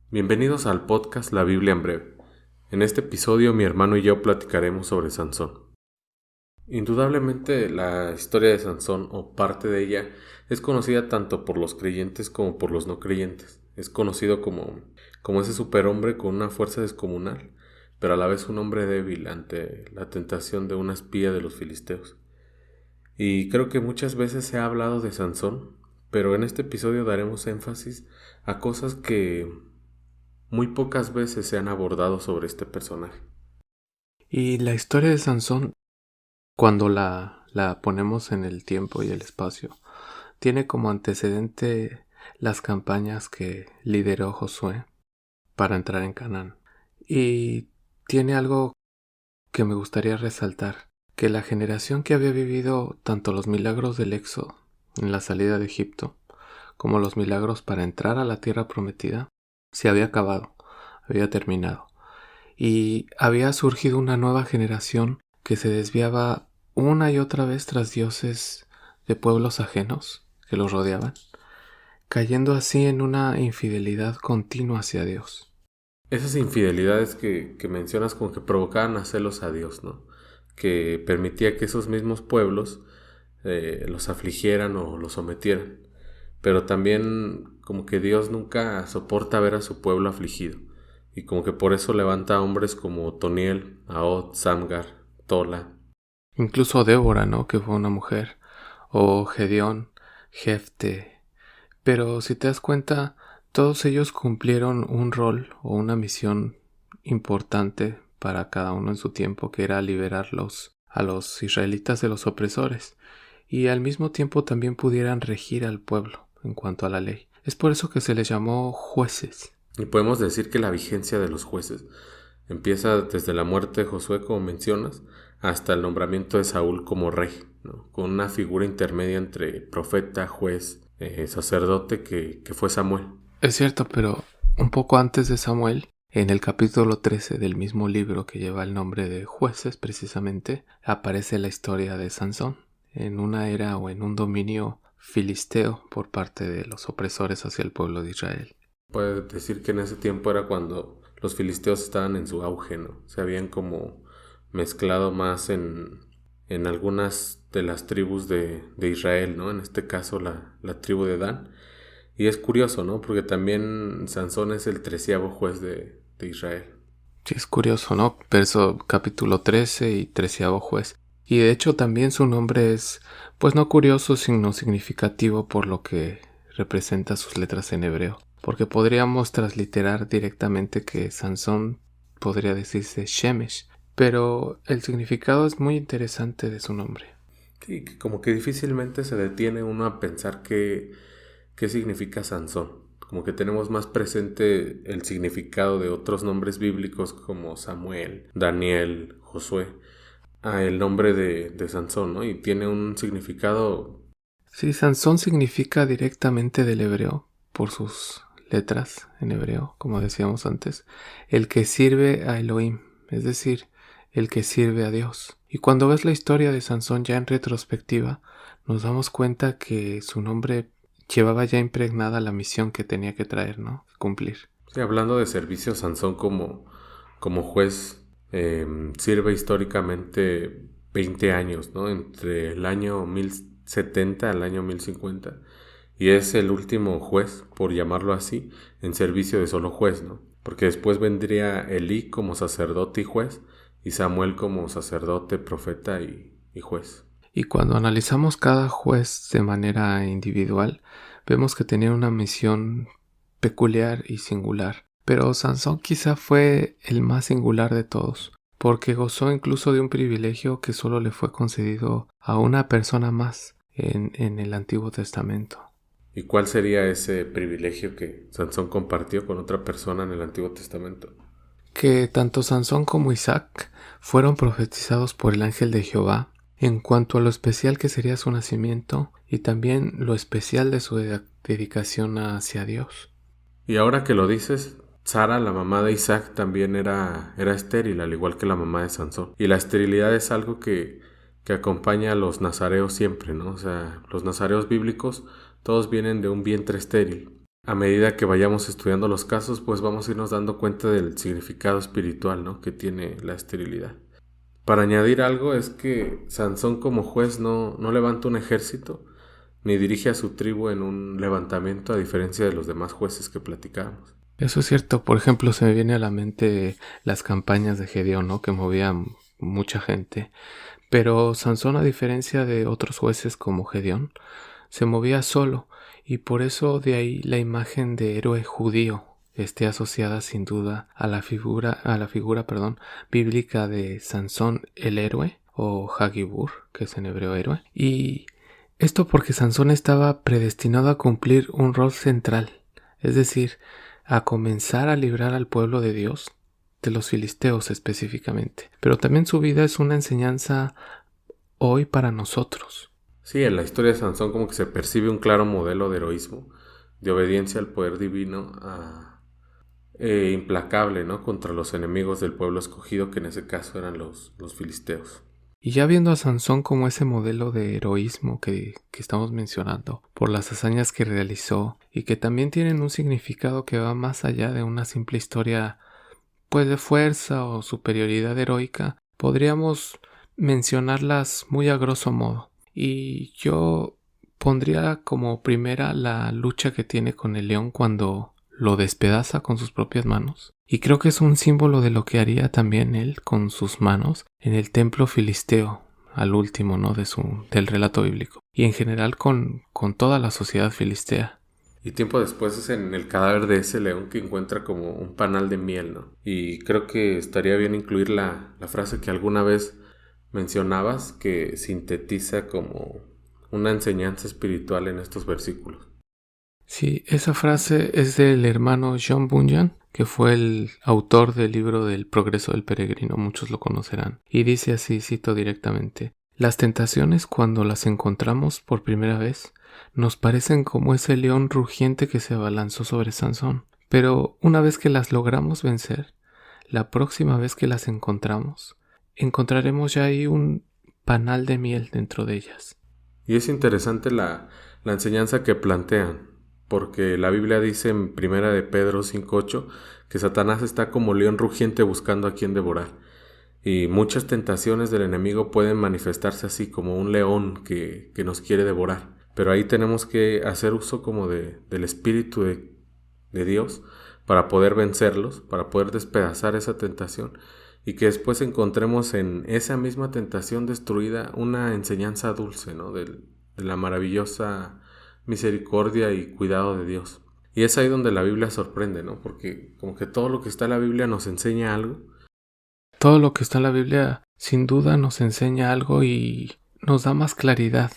Bienvenidos al podcast La Biblia en Breve. En este episodio mi hermano y yo platicaremos sobre Sansón. Indudablemente la historia de Sansón o parte de ella es conocida tanto por los creyentes como por los no creyentes. Es conocido como ese superhombre con una fuerza descomunal, pero a la vez un hombre débil ante la tentación de una espía de los filisteos. Y creo que muchas veces se ha hablado de Sansón, pero en este episodio daremos énfasis a cosas que muy pocas veces se han abordado sobre este personaje. Y la historia de Sansón, cuando la ponemos en el tiempo y el espacio, tiene como antecedente las campañas que lideró Josué para entrar en Canaán. Y tiene algo que me gustaría resaltar, que la generación que había vivido tanto los milagros del Éxodo en la salida de Egipto, como los milagros para entrar a la tierra prometida, se había acabado, había terminado. Y había surgido una nueva generación que se desviaba una y otra vez tras dioses de pueblos ajenos que los rodeaban, cayendo así en una infidelidad continua hacia Dios. Esas infidelidades que mencionas como que provocaban a celos a Dios, ¿no? Que permitía que esos mismos pueblos los afligieran o los sometieran. Pero también como que Dios nunca soporta ver a su pueblo afligido. Y como que por eso levanta a hombres como Toniel, Ahod, Samgar, Tola. Incluso Débora, ¿no? Que fue una mujer, o Gedeón, Jefte. Pero si te das cuenta, todos ellos cumplieron un rol o una misión importante para cada uno en su tiempo, que era liberarlos a los israelitas de los opresores, y al mismo tiempo también pudieran regir al pueblo en cuanto a la ley. Es por eso que se les llamó jueces. Y podemos decir que la vigencia de los jueces empieza desde la muerte de Josué, como mencionas, hasta el nombramiento de Saúl como rey, ¿no? Con una figura intermedia entre profeta, juez, sacerdote que fue Samuel. Es cierto, pero un poco antes de Samuel, en el capítulo 13 del mismo libro que lleva el nombre de Jueces precisamente, aparece la historia de Sansón, en una era o en un dominio filisteo por parte de los opresores hacia el pueblo de Israel. Puede decir que en ese tiempo era cuando los filisteos estaban en su auge, ¿no? Se habían como mezclado más en algunas de las tribus de Israel, ¿no? En este caso la tribu de Dan. Y es curioso, ¿no? Porque también Sansón es el 13º juez de Israel. Sí, es curioso, ¿no? Verso capítulo 13 y 13º juez. Y de hecho también su nombre es, pues no curioso, sino significativo por lo que representa sus letras en hebreo. Porque podríamos transliterar directamente que Sansón podría decirse Shemesh, pero el significado es muy interesante de su nombre. Sí, que como que difícilmente se detiene uno a pensar qué significa Sansón. Como que tenemos más presente el significado de otros nombres bíblicos como Samuel, Daniel, Josué, a el nombre de Sansón, ¿no? Y tiene un significado. Sí, Sansón significa directamente del hebreo, por sus letras en hebreo, como decíamos antes, el que sirve a Elohim, es decir, el que sirve a Dios. Y cuando ves la historia de Sansón ya en retrospectiva, nos damos cuenta que su nombre llevaba ya impregnada la misión que tenía que traer, ¿no? Cumplir. Sí, hablando de servicio, Sansón como juez sirve históricamente 20 años, ¿no? Entre el año 1070 al año 1050. Y es el último juez, por llamarlo así, en servicio de solo juez, ¿no? Porque después vendría Elí como sacerdote y juez, y Samuel como sacerdote, profeta y juez. Y cuando analizamos cada juez de manera individual, vemos que tenía una misión peculiar y singular. Pero Sansón quizá fue el más singular de todos, porque gozó incluso de un privilegio que solo le fue concedido a una persona más en el Antiguo Testamento. ¿Y cuál sería ese privilegio que Sansón compartió con otra persona en el Antiguo Testamento? Que tanto Sansón como Isaac fueron profetizados por el ángel de Jehová en cuanto a lo especial que sería su nacimiento y también lo especial de su dedicación hacia Dios. Y ahora que lo dices, Sara, la mamá de Isaac, también era estéril, al igual que la mamá de Sansón. Y la esterilidad es algo que acompaña a los nazareos siempre, ¿no? O sea, los nazareos bíblicos todos vienen de un vientre estéril. a medida que vayamos estudiando los casos, pues vamos a irnos dando cuenta del significado espiritual, ¿no?, que tiene la esterilidad. Para añadir algo es que Sansón como juez no levanta un ejército ni dirige a su tribu en un levantamiento, a diferencia de los demás jueces que platicábamos. Eso es cierto. Por ejemplo, se me viene a la mente las campañas de Gedeón, ¿no?, que movían mucha gente. Pero Sansón, a diferencia de otros jueces como Gedeón, se movía solo, y por eso de ahí la imagen de héroe judío esté asociada sin duda a la figura, bíblica de Sansón el héroe, o Hagibur, que es en hebreo héroe. Y esto porque Sansón estaba predestinado a cumplir un rol central, es decir, a comenzar a librar al pueblo de Dios de los filisteos específicamente. Pero también su vida es una enseñanza hoy para nosotros. Sí, en la historia de Sansón como que se percibe un claro modelo de heroísmo, de obediencia al poder divino, implacable, ¿no?, contra los enemigos del pueblo escogido, que en ese caso eran los filisteos. Y ya viendo a Sansón como ese modelo de heroísmo que estamos mencionando, por las hazañas que realizó y que también tienen un significado que va más allá de una simple historia pues de fuerza o superioridad heroica, podríamos mencionarlas muy a grosso modo. Y yo pondría como primera la lucha que tiene con el león cuando lo despedaza con sus propias manos. Y creo que es un símbolo de lo que haría también él con sus manos en el templo filisteo, al último, ¿no?, del relato bíblico. Y en general con toda la sociedad filistea. Y tiempo después es en el cadáver de ese león que encuentra como un panal de miel, ¿no? Y creo que estaría bien incluir la frase que alguna vez mencionabas, que sintetiza como una enseñanza espiritual en estos versículos. Sí, esa frase es del hermano John Bunyan, que fue el autor del libro del Progreso del Peregrino, muchos lo conocerán. Y dice así, cito directamente: las tentaciones, cuando las encontramos por primera vez, nos parecen como ese león rugiente que se abalanzó sobre Sansón. Pero una vez que las logramos vencer, la próxima vez que las encontraremos ya ahí un panal de miel dentro de ellas. Y es interesante la enseñanza que plantean, porque la Biblia dice en 1 de Pedro 5:8 que Satanás está como león rugiente buscando a quien devorar. Y muchas tentaciones del enemigo pueden manifestarse así, como un león que nos quiere devorar. Pero ahí tenemos que hacer uso como del Espíritu de Dios para poder vencerlos, para poder despedazar esa tentación, y que después encontremos en esa misma tentación destruida una enseñanza dulce, ¿no?, de la maravillosa misericordia y cuidado de Dios. Y es ahí donde la Biblia sorprende, ¿no?, porque como que todo lo que está en la Biblia nos enseña algo. Todo lo que está en la Biblia sin duda nos enseña algo y nos da más claridad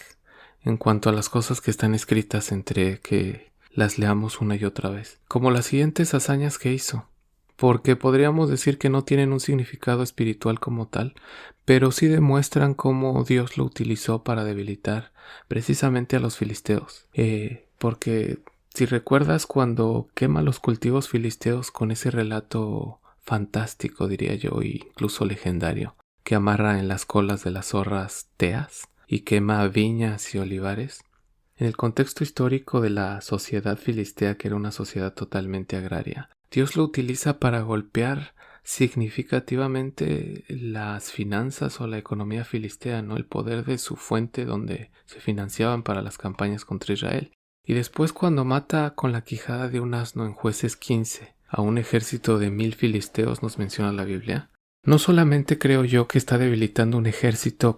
en cuanto a las cosas que están escritas, entre que las leamos una y otra vez, como las siguientes hazañas que hizo, porque podríamos decir que no tienen un significado espiritual como tal, pero sí demuestran cómo Dios lo utilizó para debilitar precisamente a los filisteos. Porque si recuerdas, cuando quema los cultivos filisteos con ese relato fantástico, diría yo, e incluso legendario, que amarra en las colas de las zorras teas y quema viñas y olivares, en el contexto histórico de la sociedad filistea, que era una sociedad totalmente agraria, Dios lo utiliza para golpear significativamente las finanzas o la economía filistea, ¿no?, el poder de su fuente donde se financiaban para las campañas contra Israel. Y después, cuando mata con la quijada de un asno en Jueces 15 a un ejército de 1000 filisteos, nos menciona la Biblia, no solamente creo yo que está debilitando un ejército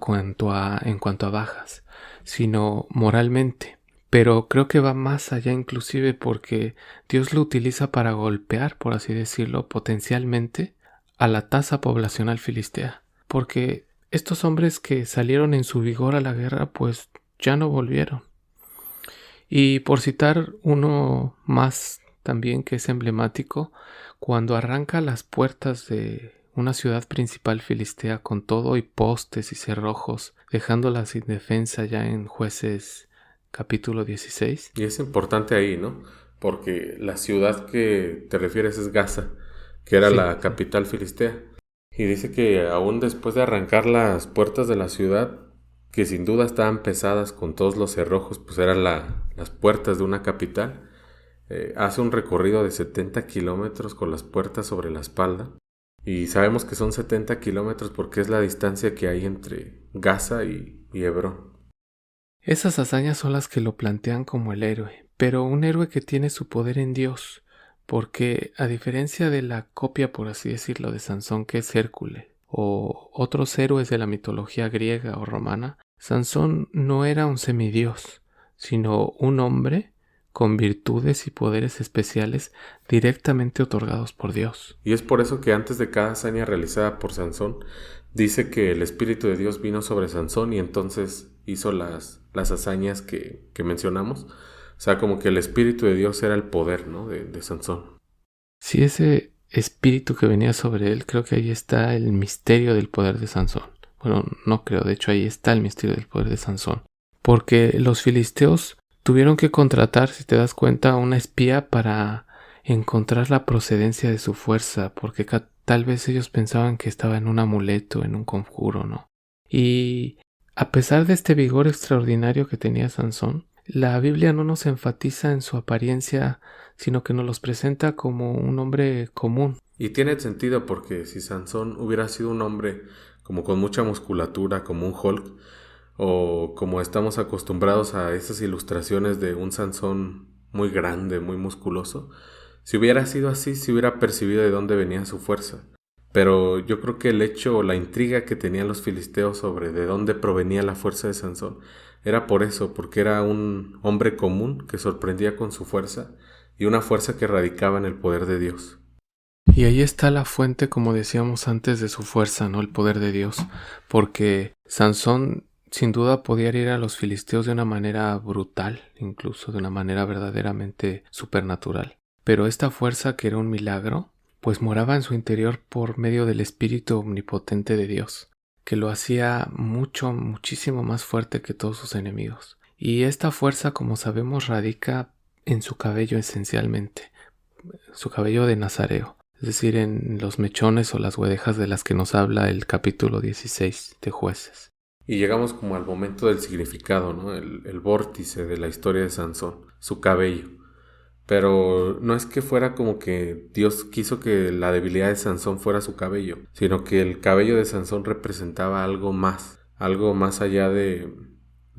en cuanto a bajas, sino moralmente. Pero creo que va más allá, inclusive porque Dios lo utiliza para golpear, por así decirlo, potencialmente a la tasa poblacional filistea. Porque estos hombres que salieron en su vigor a la guerra, pues ya no volvieron. Y por citar uno más también que es emblemático, cuando arranca las puertas de una ciudad principal filistea con todo y postes y cerrojos, dejándola sin defensa, ya en Jueces capítulo 16. Y es importante ahí, ¿no?, porque la ciudad que te refieres es Gaza, que era la capital filistea. Y dice que aún después de arrancar las puertas de la ciudad, que sin duda estaban pesadas con todos los cerrojos, pues eran las puertas de una capital, hace un recorrido de 70 kilómetros con las puertas sobre la espalda. Y sabemos que son 70 kilómetros porque es la distancia que hay entre Gaza y Hebrón. Esas hazañas son las que lo plantean como el héroe, pero un héroe que tiene su poder en Dios, porque a diferencia de la copia, por así decirlo, de Sansón, que es Hércules, o otros héroes de la mitología griega o romana, Sansón no era un semidios, sino un hombre con virtudes y poderes especiales directamente otorgados por Dios. Y es por eso que antes de cada hazaña realizada por Sansón, dice que el Espíritu de Dios vino sobre Sansón y entonces hizo las hazañas que mencionamos. O sea, como que el Espíritu de Dios era el poder, ¿no? de Sansón. Si ese espíritu que venía sobre él, creo que ahí está el misterio del poder de Sansón. Bueno, no creo, de hecho ahí está el misterio del poder de Sansón. Porque los filisteos tuvieron que contratar, si te das cuenta, a una espía para encontrar la procedencia de su fuerza, porque tal vez ellos pensaban que estaba en un amuleto, en un conjuro, ¿no? Y a pesar de este vigor extraordinario que tenía Sansón, la Biblia no nos enfatiza en su apariencia, sino que nos los presenta como un hombre común. Y tiene sentido porque si Sansón hubiera sido un hombre como con mucha musculatura, como un Hulk, o como estamos acostumbrados a esas ilustraciones de un Sansón muy grande, muy musculoso, si hubiera sido así, se hubiera percibido de dónde venía su fuerza. Pero yo creo que el hecho o la intriga que tenían los filisteos sobre de dónde provenía la fuerza de Sansón era por eso, porque era un hombre común que sorprendía con su fuerza y una fuerza que radicaba en el poder de Dios. Y ahí está la fuente, como decíamos antes, de su fuerza, ¿no? El poder de Dios. Porque Sansón sin duda podía herir a los filisteos de una manera brutal, incluso de una manera verdaderamente supernatural. Pero esta fuerza, que era un milagro, pues moraba en su interior por medio del Espíritu omnipotente de Dios, que lo hacía muchísimo más fuerte que todos sus enemigos. Y esta fuerza, como sabemos, radica en su cabello esencialmente, su cabello de nazareo, es decir, en los mechones o las guedejas de las que nos habla el capítulo 16 de Jueces. Y llegamos como al momento del significado, ¿no? El vórtice de la historia de Sansón, su cabello. Pero no es que fuera como que Dios quiso que la debilidad de Sansón fuera su cabello, sino que el cabello de Sansón representaba algo más allá de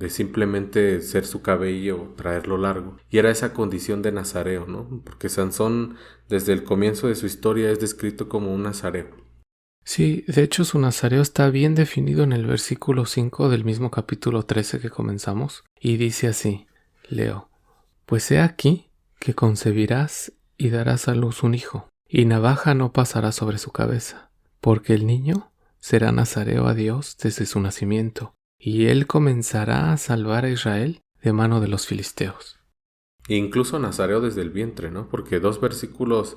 simplemente ser su cabello o traerlo largo. Y era esa condición de nazareo, ¿no? Porque Sansón desde el comienzo de su historia es descrito como un nazareo. Sí, de hecho su nazareo está bien definido en el versículo 5 del mismo capítulo 13 que comenzamos, y dice así, leo, pues he aquí que concebirás y darás a luz un hijo, y navaja no pasará sobre su cabeza, porque el niño será nazareo a Dios desde su nacimiento, y él comenzará a salvar a Israel de mano de los filisteos. E incluso nazareo desde el vientre, ¿no? Porque 2 versículos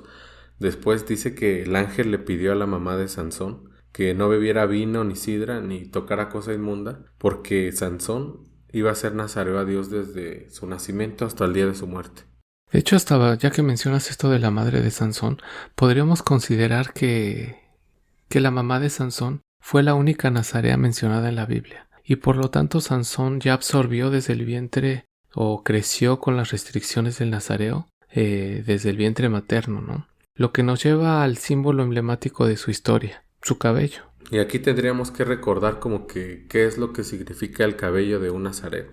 después dice que el ángel le pidió a la mamá de Sansón que no bebiera vino ni sidra ni tocara cosa inmunda, porque Sansón iba a ser nazareo a Dios desde su nacimiento hasta el día de su muerte. De hecho, ya que mencionas esto de la madre de Sansón, podríamos considerar que la mamá de Sansón fue la única nazarea mencionada en la Biblia, y por lo tanto Sansón ya absorbió desde el vientre o creció con las restricciones del nazareo desde el vientre materno, ¿no? Lo que nos lleva al símbolo emblemático de su historia, su cabello. Y aquí tendríamos que recordar como que qué es lo que significa el cabello de un nazareo.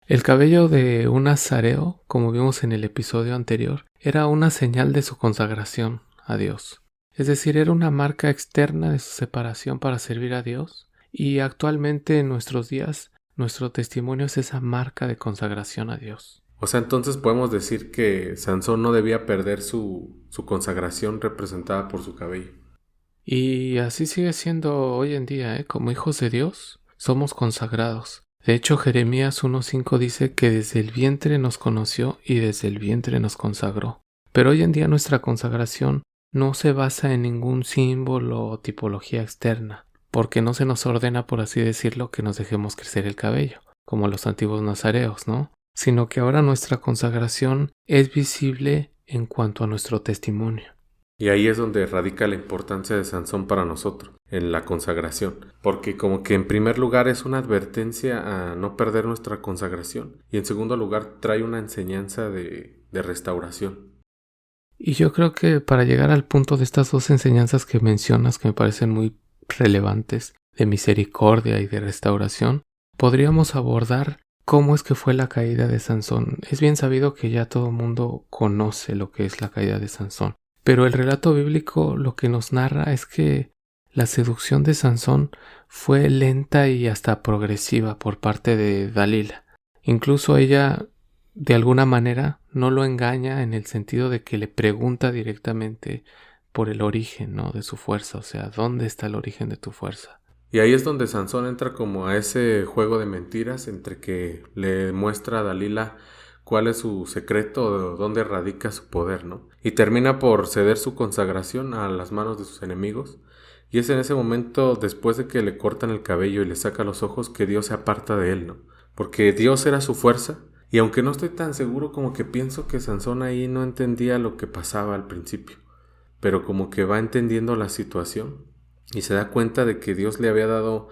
El cabello de un nazareo, como vimos en el episodio anterior, era una señal de su consagración a Dios. Es decir, era una marca externa de su separación para servir a Dios, y actualmente en nuestros días nuestro testimonio es esa marca de consagración a Dios. O sea, entonces podemos decir que Sansón no debía perder su consagración representada por su cabello. Y así sigue siendo hoy en día, como hijos de Dios, somos consagrados. De hecho, Jeremías 1:5 dice que desde el vientre nos conoció y desde el vientre nos consagró. Pero hoy en día nuestra consagración no se basa en ningún símbolo o tipología externa, porque no se nos ordena, por así decirlo, que nos dejemos crecer el cabello, como los antiguos nazareos, ¿no? Sino que ahora nuestra consagración es visible en cuanto a nuestro testimonio. Y ahí es donde radica la importancia de Sansón para nosotros, en la consagración. Porque como que en primer lugar es una advertencia a no perder nuestra consagración. Y en segundo lugar trae una enseñanza de de restauración. Y yo creo que para llegar al punto de estas dos enseñanzas que mencionas, que me parecen muy relevantes, de misericordia y de restauración, podríamos abordar cómo es que fue la caída de Sansón. Es bien sabido que ya todo el mundo conoce lo que es la caída de Sansón, pero el relato bíblico lo que nos narra es que la seducción de Sansón fue lenta y hasta progresiva por parte de Dalila. Incluso ella, de alguna manera, no lo engaña en el sentido de que le pregunta directamente por el origen, ¿no?, de su fuerza, o sea, ¿dónde está el origen de tu fuerza? Y ahí es donde Sansón entra como a ese juego de mentiras entre que le muestra a Dalila cuál es su secreto, dónde radica su poder, ¿no? Y termina por ceder su consagración a las manos de sus enemigos. Y es en ese momento, después de que le cortan el cabello y le saca los ojos, que Dios se aparta de él, ¿no? Porque Dios era su fuerza. Y aunque no estoy tan seguro, como que pienso que Sansón ahí no entendía lo que pasaba al principio, pero como que va entendiendo la situación y se da cuenta de que Dios le había dado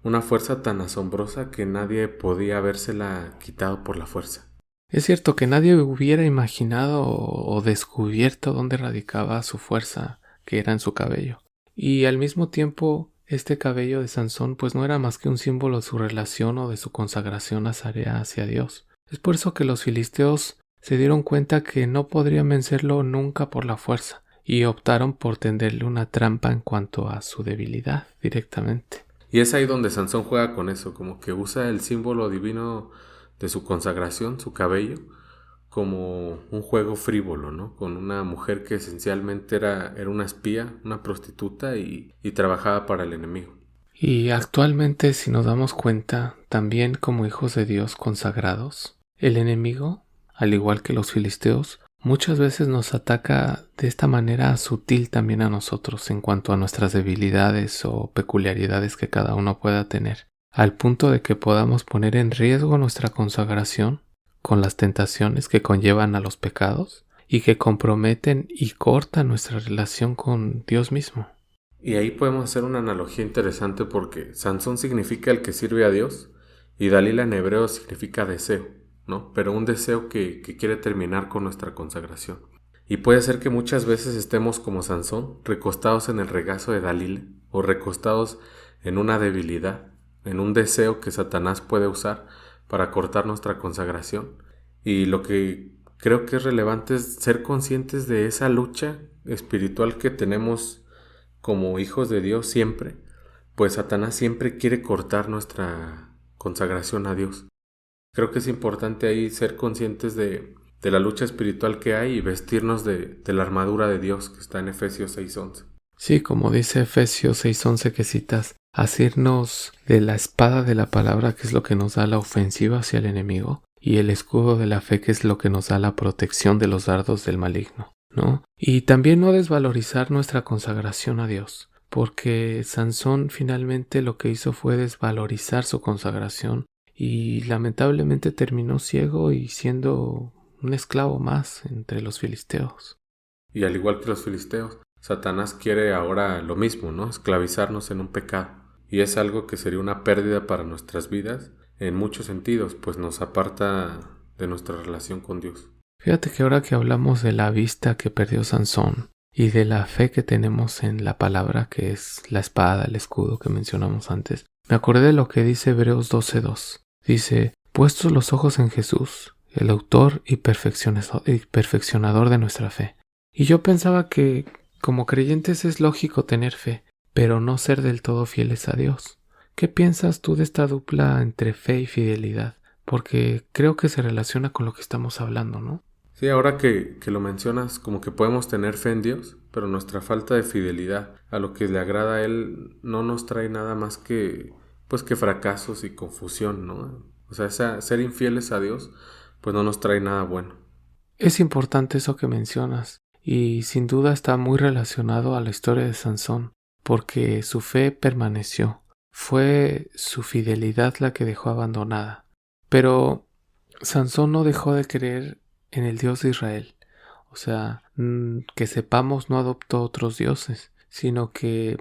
una fuerza tan asombrosa que nadie podía habérsela quitado por la fuerza. Es cierto que nadie hubiera imaginado o descubierto dónde radicaba su fuerza, que era en su cabello. Y al mismo tiempo, este cabello de Sansón pues no era más que un símbolo de su relación o de su consagración nazarea hacia Dios. Es por eso que los filisteos se dieron cuenta que no podrían vencerlo nunca por la fuerza, y optaron por tenderle una trampa en cuanto a su debilidad directamente. Y es ahí donde Sansón juega con eso, como que usa el símbolo divino de su consagración, su cabello, como un juego frívolo, ¿no? Con una mujer que esencialmente era una espía, una prostituta y trabajaba para el enemigo. Y actualmente, si nos damos cuenta, también como hijos de Dios consagrados, el enemigo, al igual que los filisteos, muchas veces nos ataca de esta manera sutil también a nosotros en cuanto a nuestras debilidades o peculiaridades que cada uno pueda tener, al punto de que podamos poner en riesgo nuestra consagración con las tentaciones que conllevan a los pecados y que comprometen y cortan nuestra relación con Dios mismo. Y ahí podemos hacer una analogía interesante porque Sansón significa el que sirve a Dios y Dalila en hebreo significa deseo, ¿no? Pero un deseo que quiere terminar con nuestra consagración. Y puede ser que muchas veces estemos como Sansón, recostados en el regazo de Dalila o recostados en una debilidad, en un deseo que Satanás puede usar para cortar nuestra consagración. Y lo que creo que es relevante es ser conscientes de esa lucha espiritual que tenemos como hijos de Dios siempre, pues Satanás siempre quiere cortar nuestra consagración a Dios. Creo que es importante ahí ser conscientes de la lucha espiritual que hay y vestirnos de la armadura de Dios que está en Efesios 6:11. Sí, como dice Efesios 6:11 que citas, asirnos de la espada de la palabra, que es lo que nos da la ofensiva hacia el enemigo, y el escudo de la fe, que es lo que nos da la protección de los dardos del maligno, ¿no? Y también no desvalorizar nuestra consagración a Dios, porque Sansón finalmente lo que hizo fue desvalorizar su consagración y lamentablemente terminó ciego y siendo un esclavo más entre los filisteos. Y al igual que los filisteos, Satanás quiere ahora lo mismo, ¿no? Esclavizarnos en un pecado. Y es algo que sería una pérdida para nuestras vidas en muchos sentidos, pues nos aparta de nuestra relación con Dios. Fíjate que ahora que hablamos de la vista que perdió Sansón y de la fe que tenemos en la palabra, que es la espada, el escudo que mencionamos antes, me acordé de lo que dice Hebreos 12:2. Dice, puestos los ojos en Jesús, el autor y perfeccionador de nuestra fe. Y yo pensaba que como creyentes es lógico tener fe, pero no ser del todo fieles a Dios. ¿Qué piensas tú de esta dupla entre fe y fidelidad? Porque creo que se relaciona con lo que estamos hablando, ¿no? Sí, ahora que lo mencionas, como que podemos tener fe en Dios, pero nuestra falta de fidelidad a lo que le agrada a Él no nos trae nada más que fracasos y confusión, ¿no? O sea, ser infieles a Dios, pues no nos trae nada bueno. Es importante eso que mencionas, y sin duda está muy relacionado a la historia de Sansón, porque su fe permaneció. Fue su fidelidad la que dejó abandonada. Pero Sansón no dejó de creer en el Dios de Israel. O sea, que sepamos, no adoptó otros dioses, sino que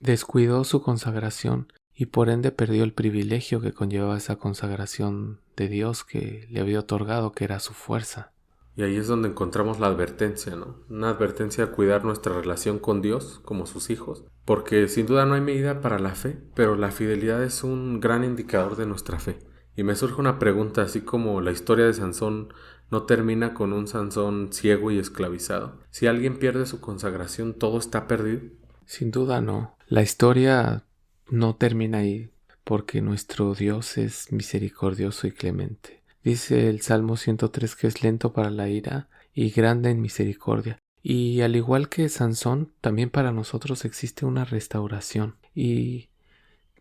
descuidó su consagración y por ende perdió el privilegio que conllevaba esa consagración de Dios que le había otorgado, que era su fuerza. Y ahí es donde encontramos la advertencia, ¿no? Una advertencia a cuidar nuestra relación con Dios como sus hijos, porque sin duda no hay medida para la fe, pero la fidelidad es un gran indicador de nuestra fe. Y me surge una pregunta, así como la historia de Sansón no termina con un Sansón ciego y esclavizado. Si alguien pierde su consagración, ¿todo está perdido? Sin duda no. La historia no termina ahí, porque nuestro Dios es misericordioso y clemente. Dice el Salmo 103 que es lento para la ira y grande en misericordia. Y al igual que Sansón, también para nosotros existe una restauración. Y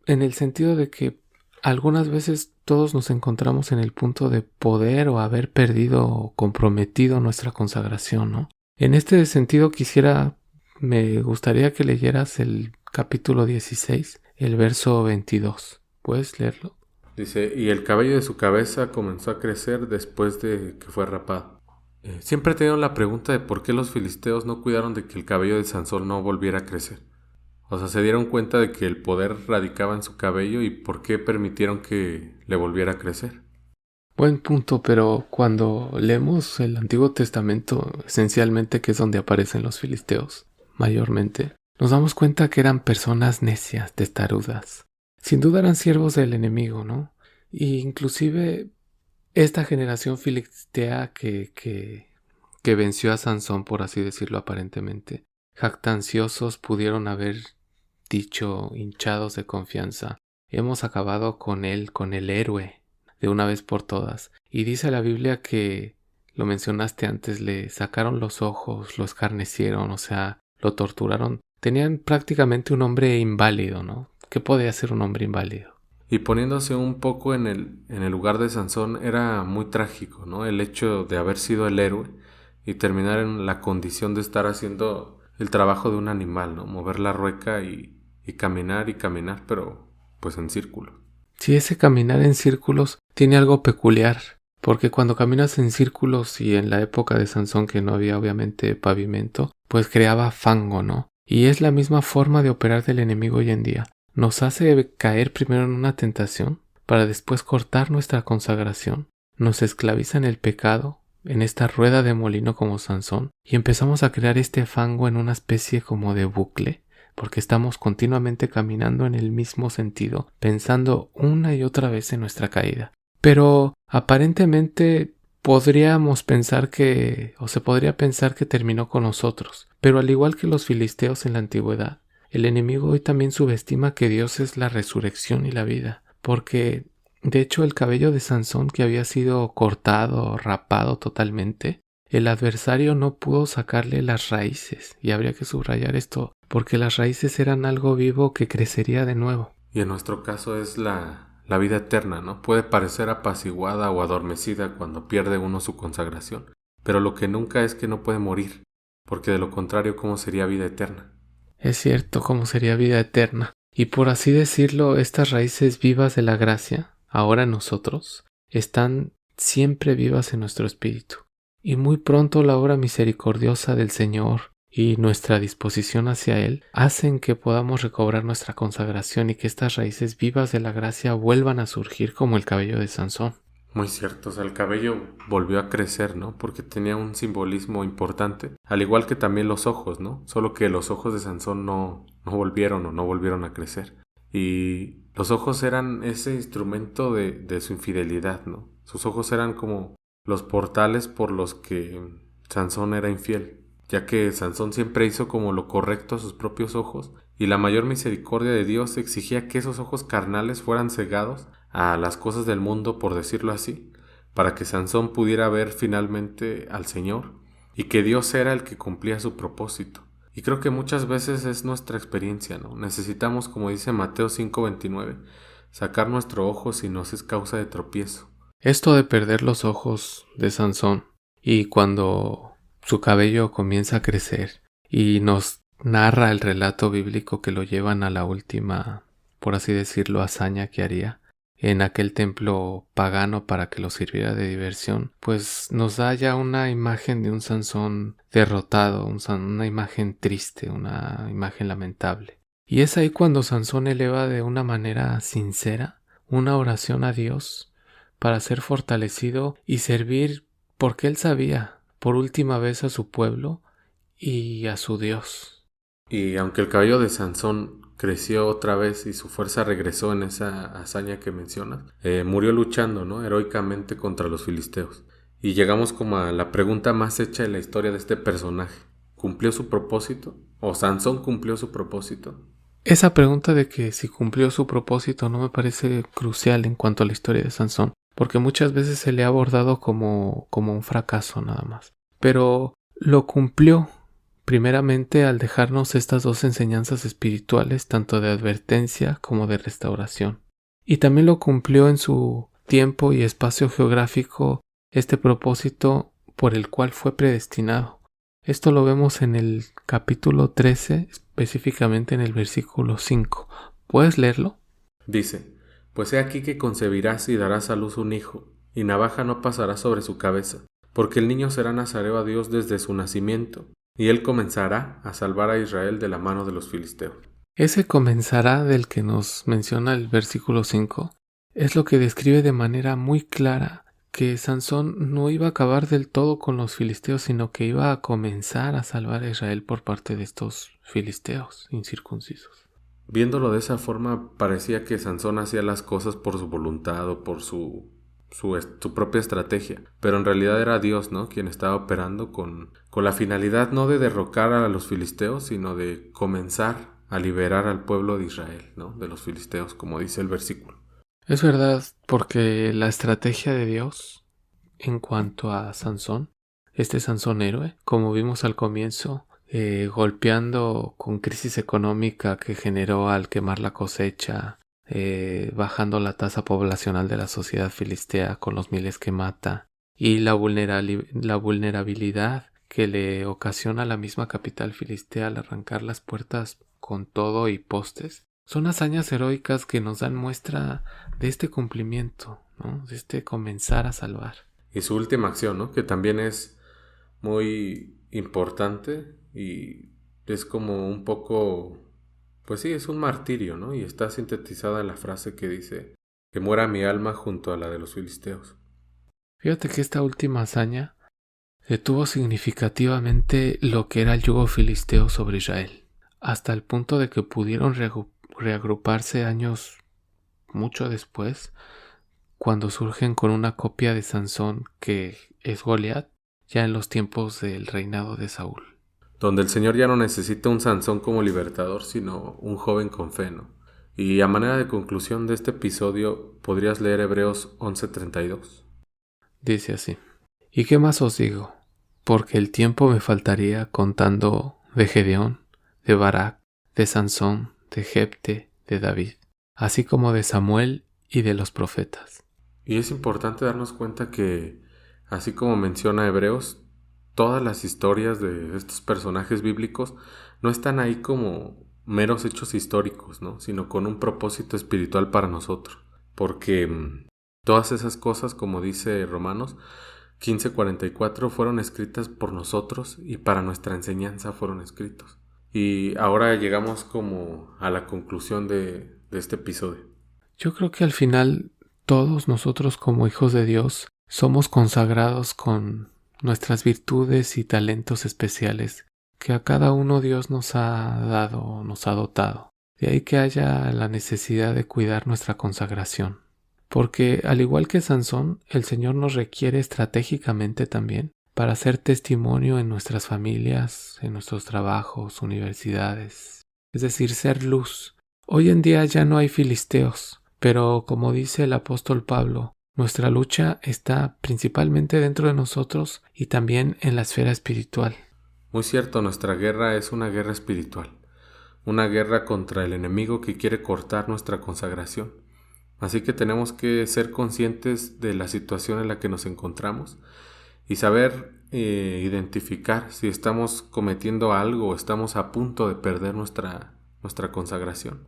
en el sentido de que algunas veces todos nos encontramos en el punto de poder o haber perdido o comprometido nuestra consagración, ¿no? En este sentido me gustaría que leyeras el capítulo 16, el verso 22. ¿Puedes leerlo? Dice, y el cabello de su cabeza comenzó a crecer después de que fue rapado. Siempre he tenido la pregunta de por qué los filisteos no cuidaron de que el cabello de Sansón no volviera a crecer. O sea, se dieron cuenta de que el poder radicaba en su cabello y por qué permitieron que le volviera a crecer. Buen punto, pero cuando leemos el Antiguo Testamento, esencialmente que es donde aparecen los filisteos, mayormente, nos damos cuenta que eran personas necias, testarudas. Sin duda eran siervos del enemigo, ¿no? Y inclusive esta generación filistea que venció a Sansón, por así decirlo aparentemente, jactanciosos pudieron haber dicho, hinchados de confianza, hemos acabado con él, con el héroe, de una vez por todas. Y dice la Biblia que, lo mencionaste antes, le sacaron los ojos, lo escarnecieron, o sea, lo torturaron. Tenían prácticamente un hombre inválido, ¿no? ¿Qué podía hacer un hombre inválido? Y poniéndose un poco en el lugar de Sansón, era muy trágico, ¿no? El hecho de haber sido el héroe y terminar en la condición de estar haciendo el trabajo de un animal, ¿no? Mover la rueca y caminar, pero pues en círculo. Si ese caminar en círculos tiene algo peculiar, porque cuando caminas en círculos y en la época de Sansón que no había obviamente pavimento, pues creaba fango, ¿no? Y es la misma forma de operar del enemigo hoy en día. Nos hace caer primero en una tentación para después cortar nuestra consagración. Nos esclaviza en el pecado, en esta rueda de molino como Sansón, y empezamos a crear este fango en una especie como de bucle, porque estamos continuamente caminando en el mismo sentido, pensando una y otra vez en nuestra caída. Pero aparentemente podríamos pensar se podría pensar que terminó con nosotros. Pero al igual que los filisteos en la antigüedad, el enemigo hoy también subestima que Dios es la resurrección y la vida, porque de hecho el cabello de Sansón que había sido cortado, rapado totalmente, el adversario no pudo sacarle las raíces, y habría que subrayar esto, porque las raíces eran algo vivo que crecería de nuevo. Y en nuestro caso es la vida eterna, ¿no? Puede parecer apaciguada o adormecida cuando pierde uno su consagración, pero lo que nunca es que no puede morir, porque de lo contrario, ¿cómo sería vida eterna? Es cierto, ¿cómo sería vida eterna? Y por así decirlo, estas raíces vivas de la gracia, ahora en nosotros, están siempre vivas en nuestro espíritu. Y muy pronto la obra misericordiosa del Señor y nuestra disposición hacia Él hacen que podamos recobrar nuestra consagración y que estas raíces vivas de la gracia vuelvan a surgir como el cabello de Sansón. Muy cierto, o sea, el cabello volvió a crecer, ¿no? Porque tenía un simbolismo importante, al igual que también los ojos, ¿no? Solo que los ojos de Sansón no volvieron a crecer. Y los ojos eran ese instrumento de su infidelidad, ¿no? Sus ojos eran como los portales por los que Sansón era infiel, ya que Sansón siempre hizo como lo correcto a sus propios ojos, y la mayor misericordia de Dios exigía que esos ojos carnales fueran cegados a las cosas del mundo, por decirlo así, para que Sansón pudiera ver finalmente al Señor, y que Dios era el que cumplía su propósito. Y creo que muchas veces es nuestra experiencia, ¿no? Necesitamos, como dice Mateo 5:29, sacar nuestro ojo si nos es causa de tropiezo. Esto de perder los ojos de Sansón y cuando su cabello comienza a crecer y nos narra el relato bíblico que lo llevan a la última, por así decirlo, hazaña que haría en aquel templo pagano para que lo sirviera de diversión, pues nos da ya una imagen de un Sansón derrotado, una imagen triste, una imagen lamentable. Y es ahí cuando Sansón eleva de una manera sincera una oración a Dios para ser fortalecido y servir, porque él sabía por última vez a su pueblo y a su Dios. Y aunque el cabello de Sansón creció otra vez y su fuerza regresó en esa hazaña que mencionas, murió luchando, ¿no?, heroicamente contra los filisteos. Y llegamos como a la pregunta más hecha en la historia de este personaje. ¿Cumplió su propósito? ¿O Sansón cumplió su propósito? Esa pregunta de que si cumplió su propósito no me parece crucial en cuanto a la historia de Sansón, porque muchas veces se le ha abordado como un fracaso nada más. Pero lo cumplió primeramente al dejarnos estas dos enseñanzas espirituales, tanto de advertencia como de restauración. Y también lo cumplió en su tiempo y espacio geográfico, este propósito por el cual fue predestinado. Esto lo vemos en el capítulo 13, específicamente en el versículo 5. ¿Puedes leerlo? Dice: Pues he aquí que concebirás y darás a luz un hijo, y navaja no pasará sobre su cabeza, porque el niño será nazareo a Dios desde su nacimiento, y él comenzará a salvar a Israel de la mano de los filisteos. Ese comenzará del que nos menciona el versículo 5 es lo que describe de manera muy clara que Sansón no iba a acabar del todo con los filisteos, sino que iba a comenzar a salvar a Israel por parte de estos filisteos incircuncisos. Viéndolo de esa forma, parecía que Sansón hacía las cosas por su voluntad o por su propia estrategia, pero en realidad era Dios, ¿no?, quien estaba operando con la finalidad no de derrocar a los filisteos, sino de comenzar a liberar al pueblo de Israel, ¿no?, de los filisteos, como dice el versículo. Es verdad, porque la estrategia de Dios en cuanto a Sansón, este Sansón héroe, como vimos al comienzo, golpeando con crisis económica que generó al quemar la cosecha, bajando la tasa poblacional de la sociedad filistea con los miles que mata, y la vulnerabilidad que le ocasiona la misma capital filistea al arrancar las puertas con todo y postes. Son hazañas heroicas que nos dan muestra de este cumplimiento, ¿no?, de este comenzar a salvar. Y su última acción, ¿no?, que también es muy importante y es como un poco, pues sí, es un martirio, ¿no?, y está sintetizada en la frase que dice: que muera mi alma junto a la de los filisteos. Fíjate que esta última hazaña detuvo significativamente lo que era el yugo filisteo sobre Israel, hasta el punto de que pudieron reagruparse años mucho después, cuando surgen con una copia de Sansón que es Goliat, ya en los tiempos del reinado de Saúl. Donde el Señor ya no necesita un Sansón como libertador, sino un joven con fe, ¿no? Y a manera de conclusión de este episodio, podrías leer Hebreos 11:32. Dice así: ¿Y qué más os digo? Porque el tiempo me faltaría contando de Gedeón, de Barak, de Sansón, de Jefte, de David, así como de Samuel y de los profetas. Y es importante darnos cuenta que, así como menciona Hebreos, todas las historias de estos personajes bíblicos no están ahí como meros hechos históricos, ¿no?, sino con un propósito espiritual para nosotros. Porque todas esas cosas, como dice Romanos 15:44, fueron escritas por nosotros y para nuestra enseñanza fueron escritos. Y ahora llegamos como a la conclusión de este episodio. Yo creo que al final todos nosotros como hijos de Dios somos consagrados con nuestras virtudes y talentos especiales que a cada uno Dios nos ha dado, nos ha dotado. De ahí que haya la necesidad de cuidar nuestra consagración. Porque al igual que Sansón, el Señor nos requiere estratégicamente también para hacer testimonio en nuestras familias, en nuestros trabajos, universidades. Es decir, ser luz. Hoy en día ya no hay filisteos, pero como dice el apóstol Pablo, nuestra lucha está principalmente dentro de nosotros y también en la esfera espiritual. Muy cierto, nuestra guerra es una guerra espiritual, una guerra contra el enemigo que quiere cortar nuestra consagración. Así que tenemos que ser conscientes de la situación en la que nos encontramos y saber identificar si estamos cometiendo algo o estamos a punto de perder nuestra consagración.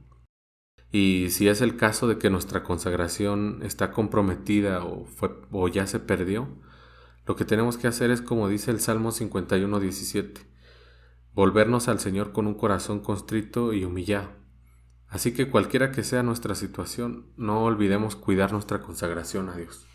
Y si es el caso de que nuestra consagración está comprometida o ya se perdió, lo que tenemos que hacer es, como dice el Salmo 51:17, volvernos al Señor con un corazón contrito y humillado. Así que cualquiera que sea nuestra situación, no olvidemos cuidar nuestra consagración a Dios.